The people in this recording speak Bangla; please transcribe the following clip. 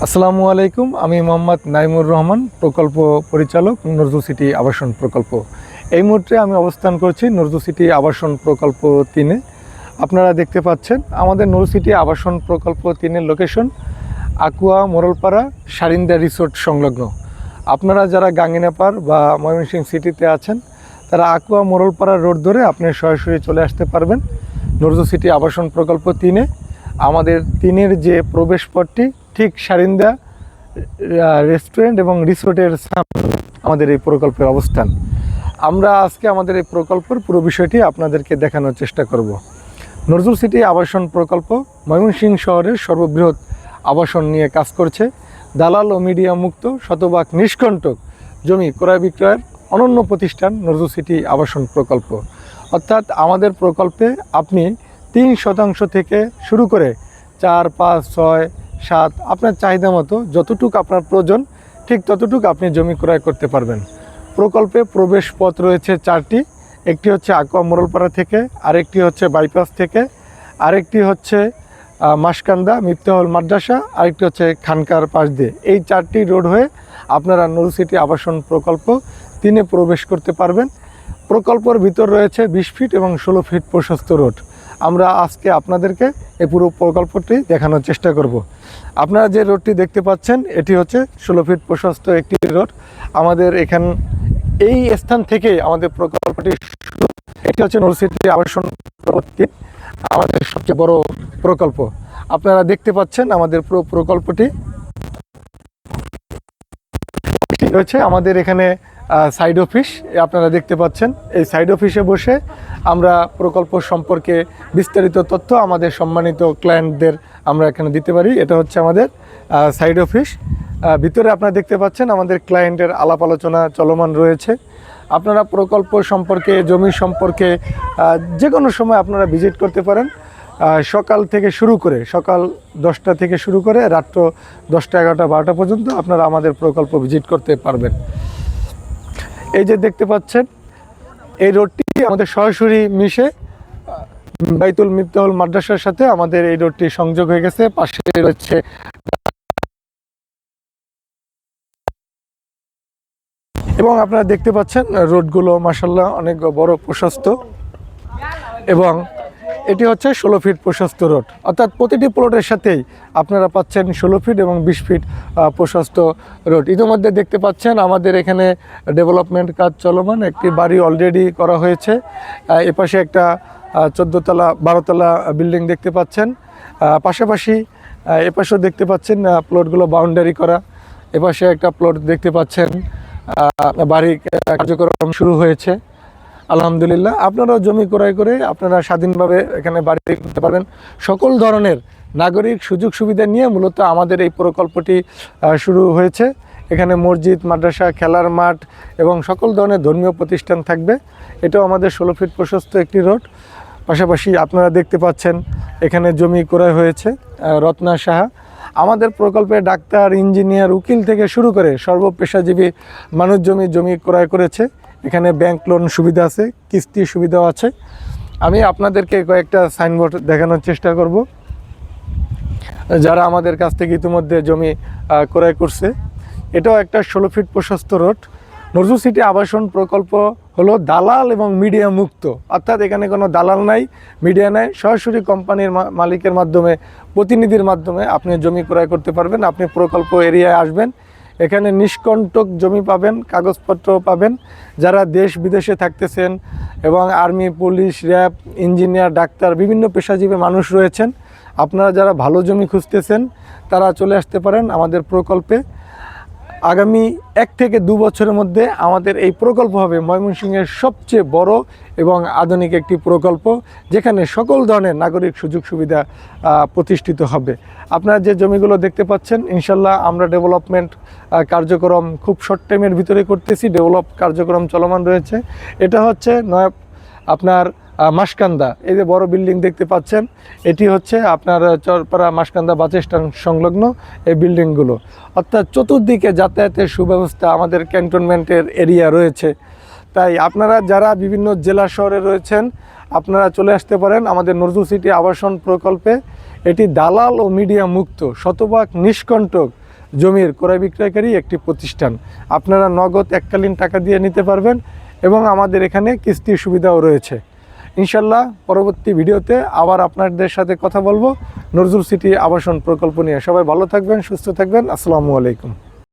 আসসালামু আলাইকুম। আমি মোহাম্মদ নাইমুর রহমান, প্রকল্প পরিচালক, নজরুল সিটি আবাসন প্রকল্প। এই মুহূর্তে আমি অবস্থান করছি নজরুল সিটি আবাসন প্রকল্প 3-এ। আপনারা দেখতে পাচ্ছেন আমাদের নজরুল সিটি আবাসন প্রকল্প 3-এর লোকেশন আকুয়া মোরলপাড়া সারিন্দা রিসোর্ট সংলগ্ন। আপনারা যারা গাঙ্গিনাপাড় বা ময়মনসিংহ সিটিতে আছেন তারা আকুয়া মোরলপাড়া রোড ধরে আপনি সরাসরি চলে আসতে পারবেন নজরুল সিটি আবাসন প্রকল্প 3-এ। আমাদের 3-এর যে প্রবেশ পথটি ঠিক সারিন্দা রেস্টুরেন্ট এবং রিসোর্টের সামনে আমাদের এই প্রকল্পের অবস্থান। আমরা আজকে আমাদের এই প্রকল্পের পুরো বিষয়টি আপনাদেরকে দেখানোর চেষ্টা করব। নজরুল সিটি আবাসন প্রকল্প ময়মনসিংহ শহরের সর্ববৃহৎ আবাসন নিয়ে কাজ করছে। দালাল ও মিডিয়া মুক্ত শতভাগ নিষ্কণ্টক জমি ক্রয় বিক্রয়ের অনন্য প্রতিষ্ঠান নজরুল সিটি আবাসন প্রকল্প। অর্থাৎ আমাদের প্রকল্পে আপনি 3% থেকে শুরু করে 4, 5, 6, 7 আপনার চাহিদা মতো যতটুকু আপনার প্রয়োজন ঠিক ততটুকু আপনি জমি ক্রয় করতে পারবেন। প্রকল্পে প্রবেশ পথ রয়েছে 4টি। একটি হচ্ছে আকুয়া মোরলপাড়া থেকে, আরেকটি হচ্ছে বাইপাস থেকে, আরেকটি হচ্ছে মাসকান্দা মিফতাহুল মাদ্রাসা, আরেকটি হচ্ছে খানকার পাশ দিয়ে। এই 4টি রোড হয়ে আপনারা নজরুল সিটি আবাসন প্রকল্প 3-এ প্রবেশ করতে পারবেন। প্রকল্পের ভিতর রয়েছে 20 ফিট এবং 16 ফিট প্রশস্ত রোড। আমরা আজকে আপনাদেরকে এই পুরো প্রকল্পটি দেখানোর চেষ্টা করব। আপনারা যে রোডটি দেখতে পাচ্ছেন এটি হচ্ছে 16 ফিট প্রশস্ত একটি রোড। আমাদের এই স্থান থেকে আমাদের প্রকল্পটি শুরু। এটি হচ্ছে নজরুল সিটি আবাসন প্রকল্প, আমাদের সবচেয়ে বড় প্রকল্প। আপনারা দেখতে পাচ্ছেন আমাদের পুরো প্রকল্পটি রয়েছে আমাদের এখানে সাইড অফিস আপনারা দেখতে পাচ্ছেন। এই সাইড অফিসে বসে আমরা প্রকল্প সম্পর্কে বিস্তারিত তথ্য আমাদের সম্মানিত ক্লায়েন্টদের আমরা এখানে দিতে পারি। এটা হচ্ছে আমাদের সাইড অফিস। ভিতরে আপনারা দেখতে পাচ্ছেন আমাদের ক্লায়েন্টের আলাপ আলোচনা চলমান রয়েছে। আপনারা প্রকল্প সম্পর্কে, জমি সম্পর্কে যে কোনো সময় আপনারা ভিজিট করতে পারেন। সকাল থেকে শুরু করে সকাল 10টা থেকে শুরু করে রাত্র 10টা, 11টা, 12টা পর্যন্ত আপনারা আমাদের প্রকল্প ভিজিট করতে পারবেন। এই যে দেখতে পাচ্ছেন এই রোডটি আমাদের সরাসরি মিশে বাইতুল মিফতাহুল মাদ্রাসার সাথে আমাদের এই রোডটি সংযোগ হয়ে গেছে। পাশে রয়েছে এবং আপনারা দেখতে পাচ্ছেন রোডগুলো মাশাআল্লাহ অনেক বড় প্রশস্ত এবং এটি হচ্ছে 16 ফিট প্রশস্ত রোড। অর্থাৎ প্রতিটি প্লটের সাথেই আপনারা পাচ্ছেন 16 ফিট এবং 20 ফিট প্রশস্ত রোড। ইতিমধ্যে দেখতে পাচ্ছেন আমাদের এখানে ডেভেলপমেন্ট কাজ চলমান। একটি বাড়ি অলরেডি করা হয়েছে। এপাশে একটা 14তলা 12তলা বিল্ডিং দেখতে পাচ্ছেন। পাশাপাশি এপাশেও দেখতে পাচ্ছেন প্লটগুলো বাউন্ডারি করা। এপাশে একটা প্লট দেখতে পাচ্ছেন বাড়ি কার্যক্রম শুরু হয়েছে। আলহামদুলিল্লাহ, আপনারাও জমি ক্রয় করে আপনারা স্বাধীনভাবে এখানে বাড়ি করতে পারবেন। সকল ধরনের নাগরিক সুযোগ সুবিধা নিয়ে মূলত আমাদের এই প্রকল্পটি শুরু হয়েছে। এখানে মসজিদ, মাদ্রাসা, খেলার মাঠ এবং সকল ধরনের ধর্মীয় প্রতিষ্ঠান থাকবে। এটাও আমাদের 16 ফিট প্রশস্ত একটি রোড। পাশাপাশি আপনারা দেখতে পাচ্ছেন এখানে জমি ক্রয় হয়েছে রত্না সাহা। আমাদের প্রকল্পে ডাক্তার, ইঞ্জিনিয়ার, উকিল থেকে শুরু করে সর্বপেশাজীবী মানুষ জমি ক্রয় করেছে। এখানে ব্যাংক লোন সুবিধা আছে, কিস্তি সুবিধাও আছে। আমি আপনাদেরকে কয়েকটা সাইনবোর্ড দেখানোর চেষ্টা করব যারা আমাদের কাছ থেকে ইতিমধ্যে জমি ক্রয় করছে। এটাও একটা 16 ফিট প্রশস্ত রোড। নজরুল সিটি আবাসন প্রকল্প হলো দালাল এবং মিডিয়া মুক্ত। অর্থাৎ এখানে কোনো দালাল নাই, মিডিয়া নাই। সরাসরি কোম্পানির মালিকের মাধ্যমে, প্রতিনিধির মাধ্যমে আপনি জমি ক্রয় করতে পারবেন। আপনি প্রকল্প এরিয়ায় আসবেন, এখানে নিষ্কণ্টক জমি পাবেন, কাগজপত্র পাবেন। যারা দেশ বিদেশে থাকতেছেন এবং army, police, RAB, engineer, doctor, বিভিন্ন পেশাজীবী মানুষ রয়েছেন, আপনারা যারা ভালো জমি খুঁজতেছেন তারা চলে আসতে পারেন আমাদের প্রকল্পে। আগামী 1 থেকে 2 বছরের মধ্যে আমাদের এই প্রকল্প হবে ময়মনসিংহের সবচেয়ে বড় এবং আধুনিক একটি প্রকল্প, যেখানে সকল ধরনের নাগরিক সুযোগ সুবিধা প্রতিষ্ঠিত হবে। আপনারা যে জমিগুলো দেখতে পাচ্ছেন ইনশাল্লাহ আমরা ডেভেলপমেন্ট কার্যক্রম খুব শর্ট টাইমের ভিতরে করতেছি। ডেভেলপ কার্যক্রম চলমান রয়েছে। এটা হচ্ছে আপনার মাসকান্দা। এই যে বড় বিল্ডিং দেখতে পাচ্ছেন এটি হচ্ছে আপনার চরপাড়া মাসকান্দা বাস স্ট্যান্ড সংলগ্ন এই বিল্ডিংগুলো। অর্থাৎ চতুর্দিকে যাতায়াতের সুব্যবস্থা, আমাদের ক্যান্টনমেন্টের এরিয়া রয়েছে। তাই আপনারা যারা বিভিন্ন জেলা শহরে রয়েছেন আপনারা চলে আসতে পারেন আমাদের নজরুল সিটি আবাসন প্রকল্পে। এটি দালাল ও মিডিয়া মুক্ত, শতভাগ নিষ্কণ্টক জমির ক্রয় বিক্রয়কারী একটি প্রতিষ্ঠান। আপনারা নগদ এককালীন টাকা দিয়ে নিতে পারবেন এবং আমাদের এখানে কিস্তির সুবিধাও রয়েছে। ইনশাল্লাহ পরবর্তী ভিডিওতে আবার আপনাদের সাথে কথা বলবো নজরুল সিটি আবাসন প্রকল্প নিয়ে। সবাই ভালো থাকবেন, সুস্থ থাকবেন। আসসালামু আলাইকুম।